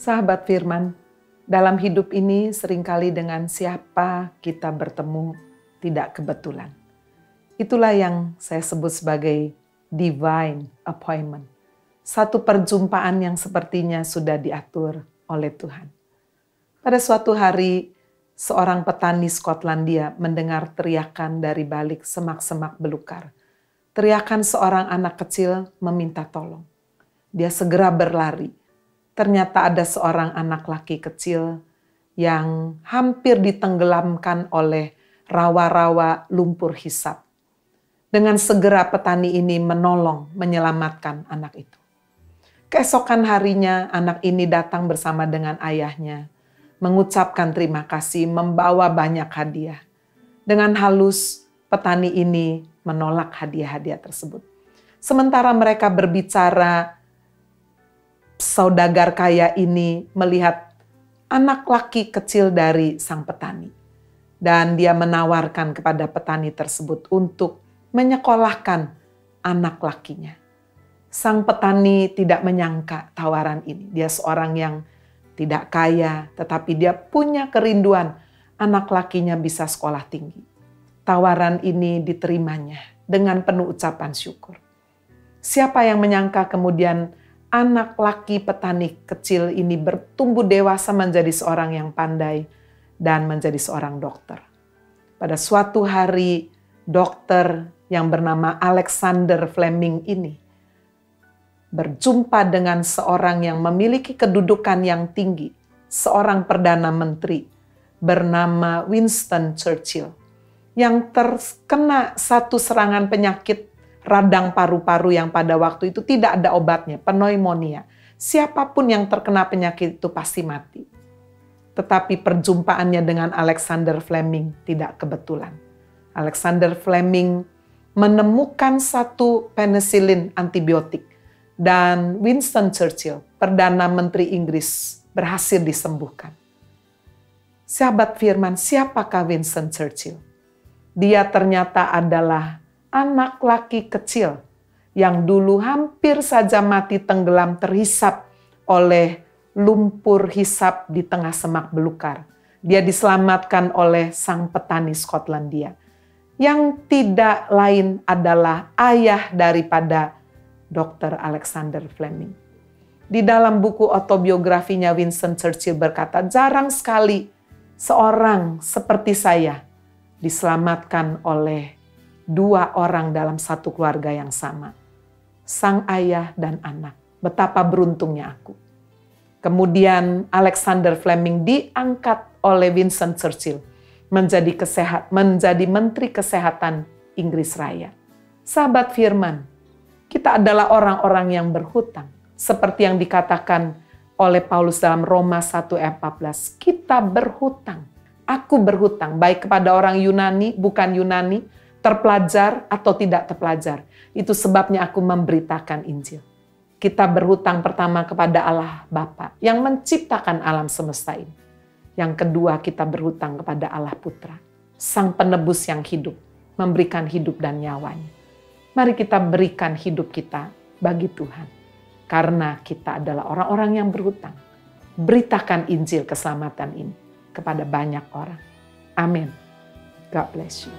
Sahabat Firman, dalam hidup ini seringkali dengan siapa kita bertemu tidak kebetulan. Itulah yang saya sebut sebagai divine appointment. Satu perjumpaan yang sepertinya sudah diatur oleh Tuhan. Pada suatu hari, seorang petani Skotlandia mendengar teriakan dari balik semak-semak belukar. Teriakan seorang anak kecil meminta tolong. Dia segera berlari. Ternyata ada seorang anak laki kecil yang hampir ditenggelamkan oleh rawa-rawa lumpur hisap. Dengan segera petani ini menolong, menyelamatkan anak itu. Keesokan harinya anak ini datang bersama dengan ayahnya, mengucapkan terima kasih, membawa banyak hadiah. Dengan halus, petani ini menolak hadiah-hadiah tersebut. Sementara mereka berbicara, saudagar kaya ini melihat anak laki kecil dari sang petani. Dan dia menawarkan kepada petani tersebut untuk menyekolahkan anak lakinya. Sang petani tidak menyangka tawaran ini. Dia seorang yang tidak kaya, tetapi dia punya kerinduan anak lakinya bisa sekolah tinggi. Tawaran ini diterimanya dengan penuh ucapan syukur. Siapa yang menyangka kemudian anak laki petani kecil ini bertumbuh dewasa menjadi seorang yang pandai dan menjadi seorang dokter. Pada suatu hari, dokter yang bernama Alexander Fleming ini berjumpa dengan seorang yang memiliki kedudukan yang tinggi, seorang perdana menteri bernama Winston Churchill, yang terkena satu serangan penyakit radang paru-paru yang pada waktu itu tidak ada obatnya, pneumonia. Siapapun yang terkena penyakit itu pasti mati. Tetapi perjumpaannya dengan Alexander Fleming tidak kebetulan. Alexander Fleming menemukan satu penicillin antibiotik dan Winston Churchill, Perdana Menteri Inggris, berhasil disembuhkan. Sahabat Firman, siapakah Winston Churchill? Dia ternyata adalah anak laki kecil yang dulu hampir saja mati tenggelam terhisap oleh lumpur hisap di tengah semak belukar. Dia diselamatkan oleh sang petani Skotlandia, yang tidak lain adalah ayah daripada Dr. Alexander Fleming. Di dalam buku autobiografinya Winston Churchill berkata, jarang sekali seorang seperti saya diselamatkan oleh dua orang dalam satu keluarga yang sama. Sang ayah dan anak. Betapa beruntungnya aku. Kemudian Alexander Fleming diangkat oleh Winston Churchill menjadi Menteri Kesehatan Inggris Raya. Sahabat Firman, kita adalah orang-orang yang berhutang. Seperti yang dikatakan oleh Paulus dalam Roma 1 ayat 14. Kita berhutang. Aku berhutang baik kepada orang Yunani, bukan Yunani, terpelajar atau tidak terpelajar. Itu sebabnya aku memberitakan Injil. Kita berhutang pertama kepada Allah Bapa yang menciptakan alam semesta ini. Yang kedua, kita berhutang kepada Allah Putra, Sang Penebus yang hidup, memberikan hidup dan nyawanya. Mari kita berikan hidup kita bagi Tuhan. Karena kita adalah orang-orang yang berhutang. Beritakan Injil keselamatan ini kepada banyak orang. Amin. God bless you.